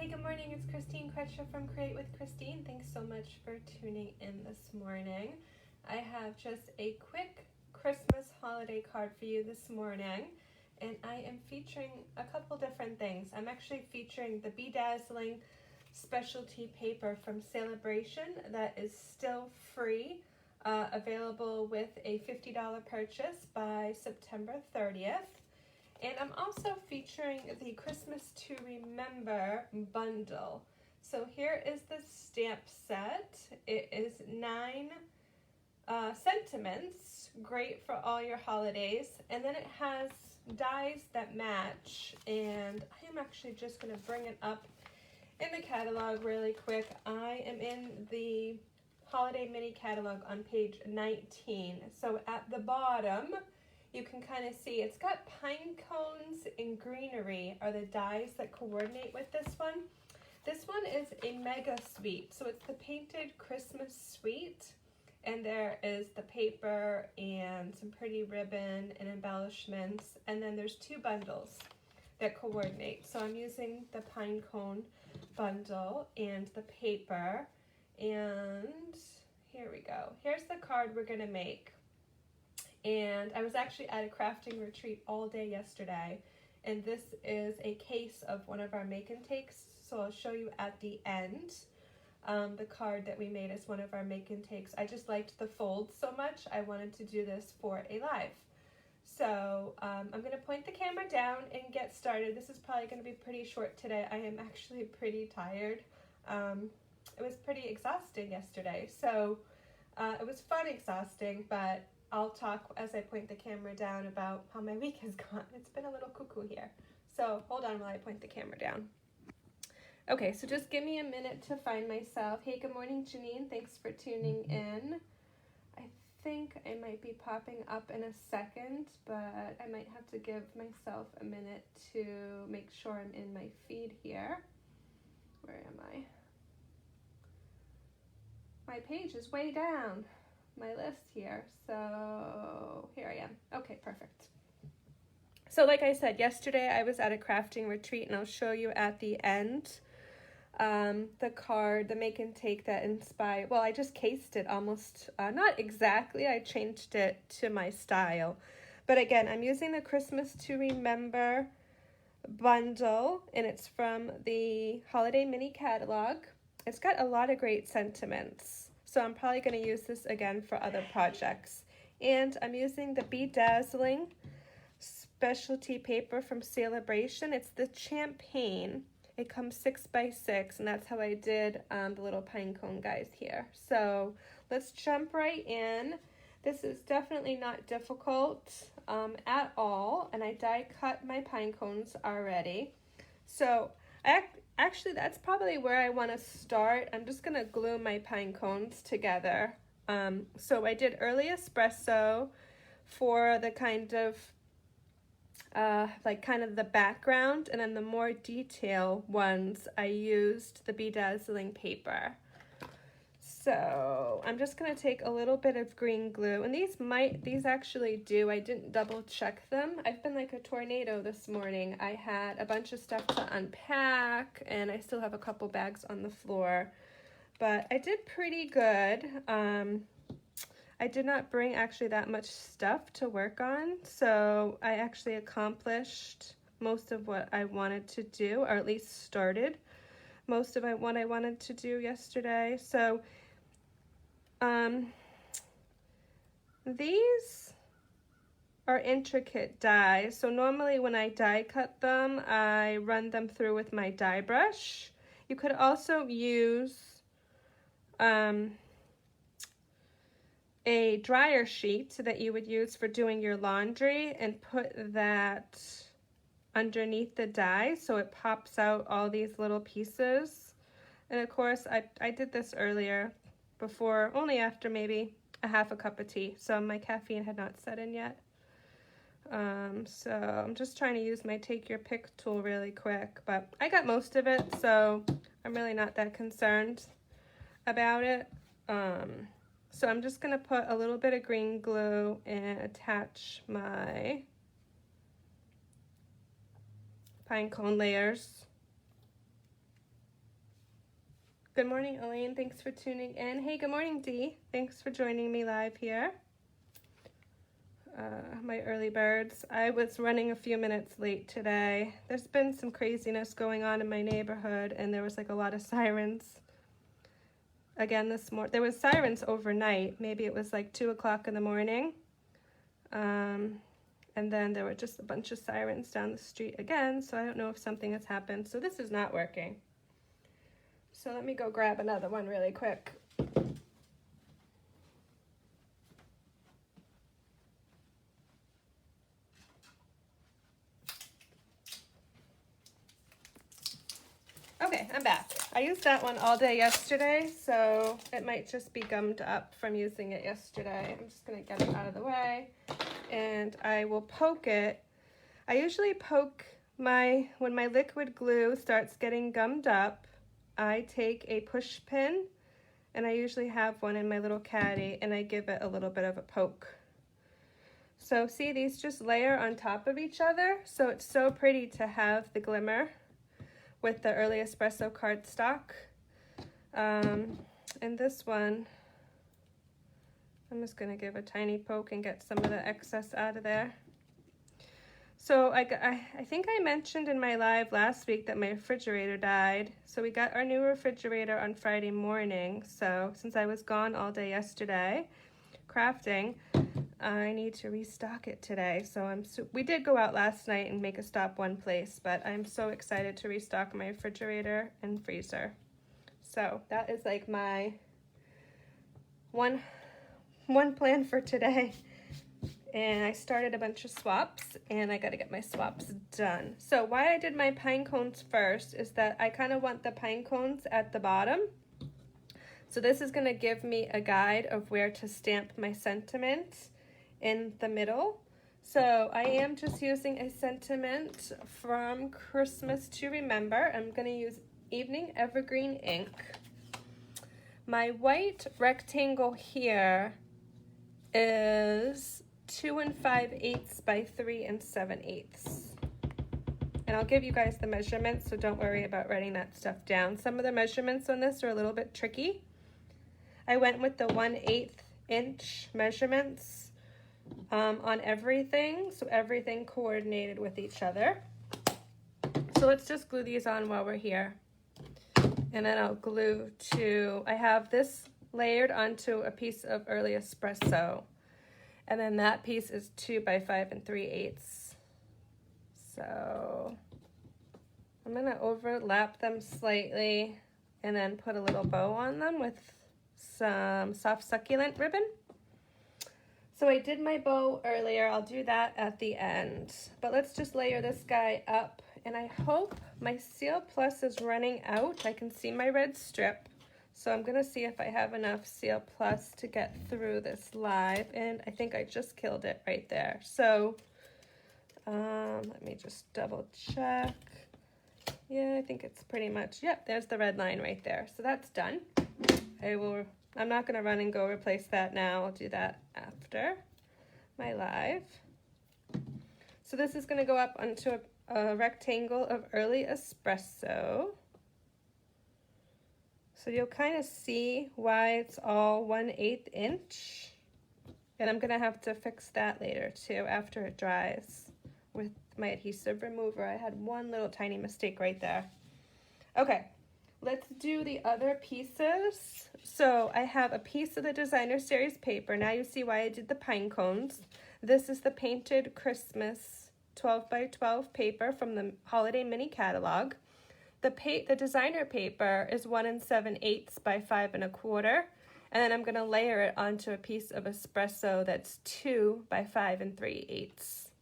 Hey, good morning. It's Christine Crutcher from Create with Christine. Thanks so much for tuning in this morning. I have just a quick Christmas holiday card for you this morning, and I am featuring a couple different things. I'm actually featuring the Be Dazzling Specialty Paper from Sale-A-Bration that is still free, available with a $50 purchase by September 30th. And I'm also featuring the Christmas to Remember bundle. So here is the stamp set. It is 9 sentiments, great for all your holidays. And then it has dies that match. And I am actually just going to bring it up in the catalog really quick. I am in the Holiday Mini Catalog on page 19. So at the bottom, you can kind of see it's got pine cones and greenery are the dies that coordinate with this one. This one is a mega suite, so it's the painted Christmas suite, and there is the paper and some pretty ribbon and embellishments, and then there's 2 bundles that coordinate. So I'm using the pine cone bundle and the paper, and here we go. Here's the card we're gonna make. And I was actually at a crafting retreat all day yesterday, and this is a case of one of our make and takes, so I'll show you at the end the card that we made as one of our make and takes. I just liked the fold so much, I wanted to do this for a live. So I'm going to point the camera down and get started. This is probably going to be pretty short today. I am actually pretty tired. It was pretty exhausting yesterday, so it was fun exhausting, but I'll talk as I point the camera down about how my week has gone. It's been a little cuckoo here. So hold on while I point the camera down. Okay, so just give me a minute to find myself. Hey, good morning, Janine. Thanks for tuning in. I think I might be popping up in a second, but I might have to give myself a minute to make sure I'm in my feed here. Where am I? My page is way down. My list here, so here I am. Okay, perfect. So like I said, yesterday I was at a crafting retreat, and I'll show you at the end the card, the make and take that inspired. Well, I just cased it almost, not exactly, I changed it to my style. But again, I'm using the Christmas to Remember bundle, and it's from the Holiday Mini Catalog. It's got a lot of great sentiments. So I'm probably going to use this again for other projects. And I'm using the Be Dazzling Specialty Paper from Sale-A-Bration. It's the Champagne. It comes 6 by 6, and that's how I did the little pine cone guys here. So let's jump right in. This is definitely not difficult at all, and I die cut my pine cones already. So actually, that's probably where I want to start. I'm just going to glue my pine cones together. So I did early espresso for the kind of, the background, and then the more detail ones, I used the Be Dazzling paper. So I'm just going to take a little bit of green glue, and these actually do, I didn't double check them. I've been like a tornado this morning. I had a bunch of stuff to unpack, and I still have a couple bags on the floor, but I did pretty good. I did not bring actually that much stuff to work on, so I actually accomplished most of what I wanted to do, or at least started most of what I wanted to do yesterday. So these are intricate dies. So normally when I die cut them, I run them through with my die brush. You could also use a dryer sheet that you would use for doing your laundry, and put that underneath the die so it pops out all these little pieces. And of course, I did this earlier, before, only after maybe a half a cup of tea, so my caffeine had not set in yet. So I'm just trying to use my take your pick tool really quick, but I got most of it, so I'm really not that concerned about it. So I'm just gonna put a little bit of green glue and attach my pine cone layers. Good morning, Elaine. Thanks for tuning in. Hey, good morning, Dee. Thanks for joining me live here. My early birds. I was running a few minutes late today. There's been some craziness going on in my neighborhood, and there was like a lot of sirens. Again this morning. There was sirens overnight. Maybe it was like 2 o'clock in the morning. And then there were just a bunch of sirens down the street again, so I don't know if something has happened. So this is not working. So let me go grab another one really quick. Okay, I'm back. I used that one all day yesterday, so it might just be gummed up from using it yesterday. I'm just gonna get it out of the way, and I will poke it. I usually poke when my liquid glue starts getting gummed up, I take a push pin, and I usually have one in my little caddy, and I give it a little bit of a poke. So see, these just layer on top of each other, so it's so pretty to have the glimmer with the early Espresso Cardstock. And this one, I'm just gonna give a tiny poke and get some of the excess out of there. So I think I mentioned in my live last week that my refrigerator died. So we got our new refrigerator on Friday morning. So since I was gone all day yesterday crafting, I need to restock it today. So we did go out last night and make a stop one place, but I'm so excited to restock my refrigerator and freezer. So that is like my one plan for today. And I started a bunch of swaps, and I got to get my swaps done. So why I did my pine cones first is that I kind of want the pine cones at the bottom. So this is going to give me a guide of where to stamp my sentiment in the middle. So I am just using a sentiment from Christmas to Remember. I'm going to use Evening Evergreen ink. My white rectangle here is 2 5/8 by 3 7/8. And I'll give you guys the measurements, so don't worry about writing that stuff down. Some of the measurements on this are a little bit tricky. I went with the 1/8 inch measurements on everything, so everything coordinated with each other. So let's just glue these on while we're here. And then I'll glue I have this layered onto a piece of early espresso. And then that piece is 2 by 5 3/8. So I'm gonna overlap them slightly and then put a little bow on them with some soft succulent ribbon. So I did my bow earlier. I'll do that at the end. But let's just layer this guy up. And I hope my Seal Plus is running out. I can see my red strip. So I'm going to see if I have enough Seal Plus to get through this live. And I think I just killed it right there. So let me just double check. Yeah, I think it's pretty much, yep, there's the red line right there. So that's done. I'm not going to run and go replace that now. I'll do that after my live. So this is going to go up onto a rectangle of early espresso. So you'll kind of see why it's all 1/8 inch. And I'm going to have to fix that later too after it dries with my adhesive remover. I had one little tiny mistake right there. Okay, let's do the other pieces. So I have a piece of the Designer Series paper. Now you see why I did the pine cones. This is the Painted Christmas 12 by 12 paper from the Holiday Mini Catalog. The designer paper is 1 7/8 by 5 1/4, and then I'm going to layer it onto a piece of espresso that's 2 by 5 3/8.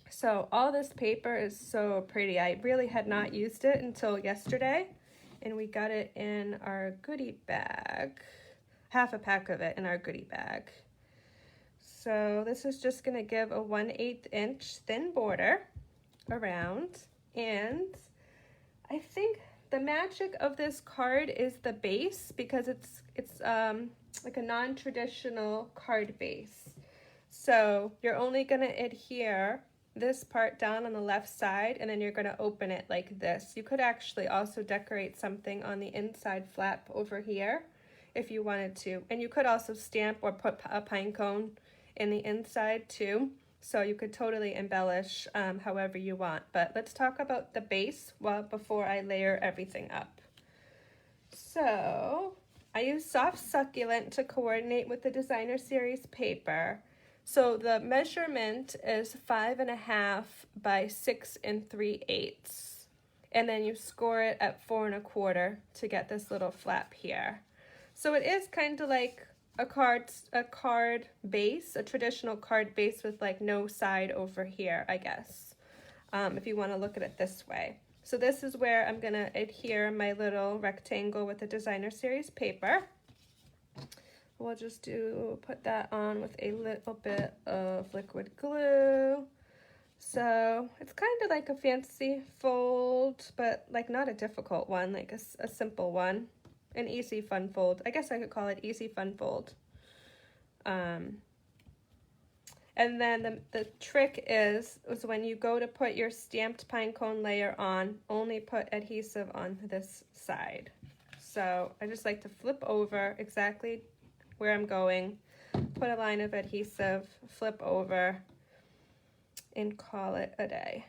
So all this paper is so pretty. I really had not used it until yesterday, and we got it in our goodie bag, half a pack of it in our goodie bag. So this is just going to give a 1/8 inch thin border around, and I think the magic of this card is the base, because it's like a non-traditional card base. So you're only going to adhere this part down on the left side, and then you're going to open it like this. You could actually also decorate something on the inside flap over here if you wanted to. And you could also stamp or put a pine cone in the inside too. So you could totally embellish however you want. But let's talk about the base before I layer everything up. So I use soft succulent to coordinate with the designer series paper. So the measurement is 5.5 by 6 3/8. And then you score it at 4 1/4 to get this little flap here. So it is kind of like a card base, a traditional card base with like no side over here, I guess, if you want to look at it this way. So this is where I'm going to adhere my little rectangle with the designer series paper. We'll just put that on with a little bit of liquid glue. So it's kind of like a fancy fold, but like not a difficult one, like a simple one. An easy fun fold. I guess I could call it easy fun fold. And then the trick is when you go to put your stamped pine cone layer on, only put adhesive on this side. So I just like to flip over exactly where I'm going, put a line of adhesive, flip over, and call it a day.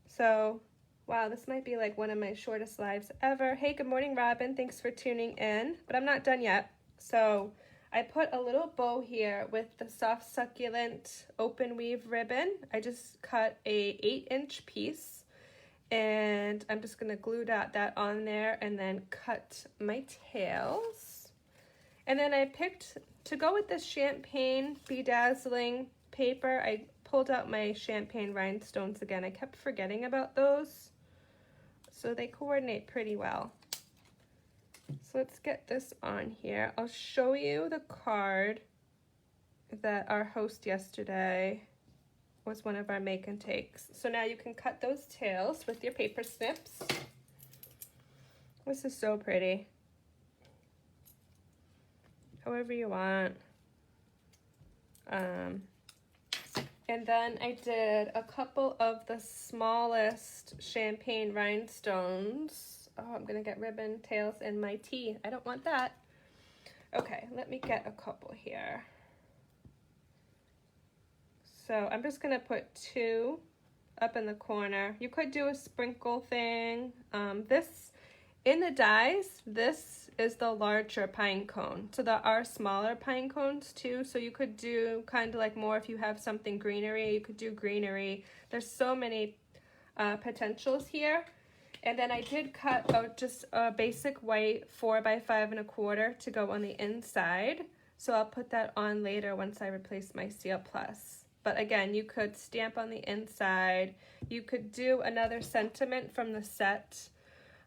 So wow, this might be like one of my shortest lives ever. Hey, good morning, Robin. Thanks for tuning in. But I'm not done yet. So I put a little bow here with the soft succulent open weave ribbon. I just cut a 8-inch piece. And I'm just going to glue that on there and then cut my tails. And then I picked, to go with this champagne Be Dazzling paper, I pulled out my champagne rhinestones again. I kept forgetting about those. So they coordinate pretty well. So let's get this on here. I'll show you the card that our host yesterday was one of our make and takes. So now you can cut those tails with your paper snips. This is so pretty. However you want. And then I did a couple of the smallest champagne rhinestones. Oh, I'm gonna get ribbon tails in my tea. I don't want that. Okay, let me get a couple here. So I'm just gonna put 2 up in the corner. You could do a sprinkle thing. In the dies, this is the larger pine cone. So there are smaller pine cones too. So you could do kind of like more if you have something greenery, you could do greenery. There's so many potentials here. And then I did cut out just a basic white 4 by 5 1/4 to go on the inside. So I'll put that on later once I replace my Seal Plus. But again, you could stamp on the inside. You could do another sentiment from the set.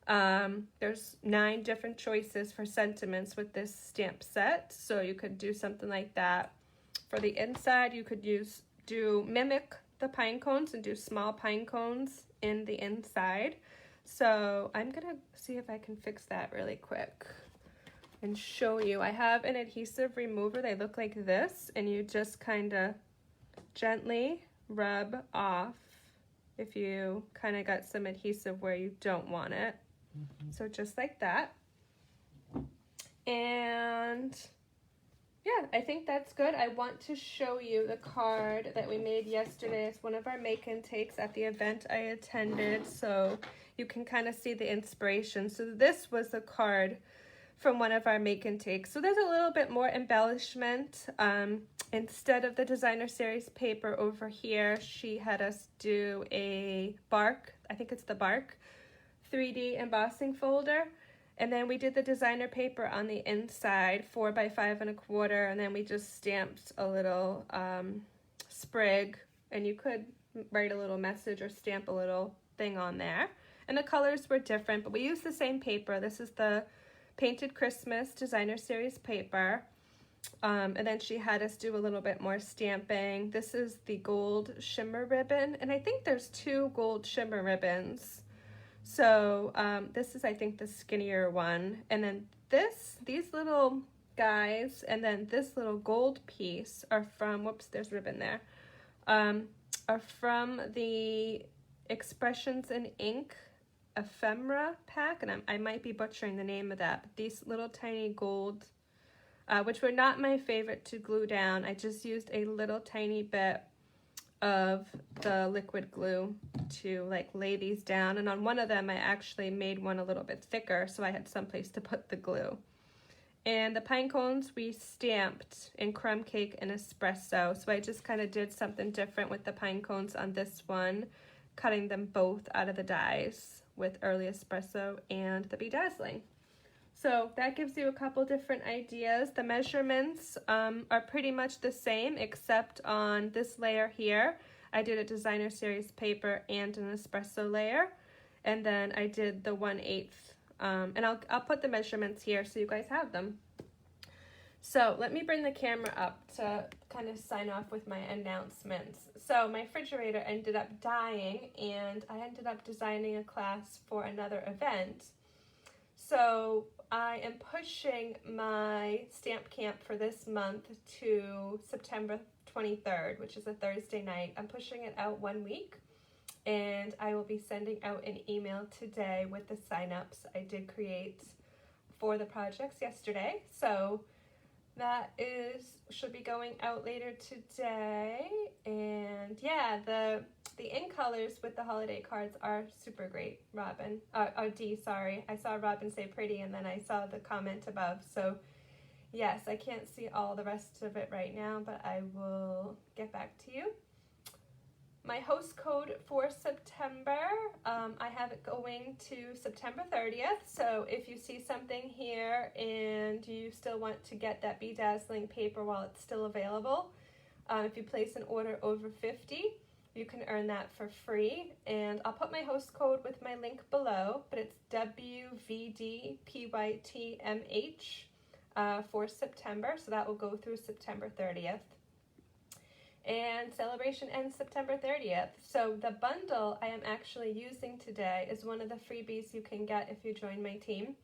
There's 9 different choices for sentiments with this stamp set. So you could do something like that. For the inside, you could mimic the pine cones and do small pine cones in the inside. So I'm gonna see if I can fix that really quick and show you. I have an adhesive remover. They look like this, and you just kind of gently rub off if you kind of got some adhesive where you don't want it. So just like that. And yeah, I think that's good. I want to show you the card that we made yesterday. It's one of our make and takes at the event I attended, so you can kind of see the inspiration. So this was the card from one of our make and takes. So there's a little bit more embellishment. Instead of the designer series paper over here, she had us do a bark, I think it's the bark, 3D embossing folder. And then we did the designer paper on the inside, 4 by 5 1/4, and then we just stamped a little sprig, and you could write a little message or stamp a little thing on there. And the colors were different, but we used the same paper. This is the Painted Christmas designer series paper. And then she had us do a little bit more stamping. This is the gold shimmer ribbon, and I think there's 2 gold shimmer ribbons. So this is, I think, the skinnier one. And then these little guys, and then this little gold piece are from, whoops, there's ribbon there, are from the Expressions in Ink Ephemera pack, and I might be butchering the name of that, but these little tiny gold, which were not my favorite to glue down. I just used a little tiny bit of the liquid glue to like lay these down, and on one of them I actually made one a little bit thicker so I had someplace to put the glue. And the pine cones we stamped in crumb cake and espresso, so I just kind of did something different with the pine cones on this one, cutting them both out of the dies with early espresso and the Be Dazzling. So that gives you a couple different ideas. The measurements are pretty much the same, except on this layer here I did a designer series paper and an espresso layer, and then I did the 1/8, and I'll put the measurements here so you guys have them. So let me bring the camera up to kind of sign off with my announcements. So my refrigerator ended up dying, and I ended up designing a class for another event. So I am pushing my stamp camp for this month to September 23rd, which is a Thursday night. I'm pushing it out 1 week, and I will be sending out an email today with the signups I did create for the projects yesterday. So that should be going out later today. And yeah, the ink colors with the holiday cards are super great. Robin, D, sorry. I saw Robin say pretty, and then I saw the comment above. So yes, I can't see all the rest of it right now, but I will get back to you. My host code for September, I have it going to September 30th. So if you see something here and you still want to get that Be Dazzling paper while it's still available, if you place an order over 50, you can earn that for free. And I'll put my host code with my link below, but it's WVDPYTMH for September. So that will go through September 30th. And Sale-A-Bration ends September 30th. So the bundle I am actually using today is one of the freebies you can get if you join my team.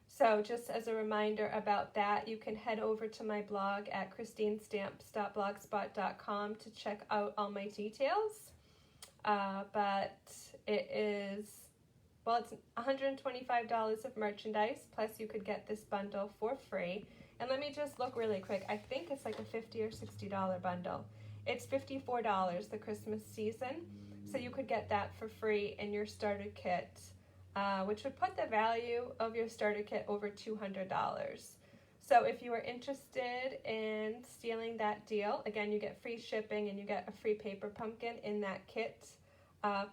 So just as a reminder about that, you can head over to my blog at christinestamps.blogspot.com to check out all my details. But it is, well, it's $125 of merchandise, plus you could get this bundle for free. And let me just look really quick. I think it's like a $50 or $60 bundle. It's $54 the Christmas season, so you could get that for free in your starter kit, which would put the value of your starter kit over $200. So if you are interested in stealing that deal, again, you get free shipping and you get a free paper pumpkin in that kit,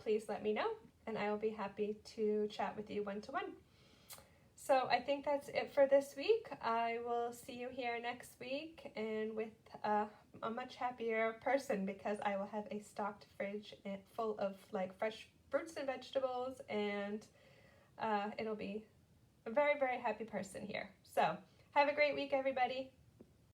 please let me know, and I will be happy to chat with you one-to-one. So I think that's it for this week. I will see you here next week, and with a much happier person, because I will have a stocked fridge full of like fresh fruits and vegetables, and it'll be a very, very happy person here. So have a great week, everybody.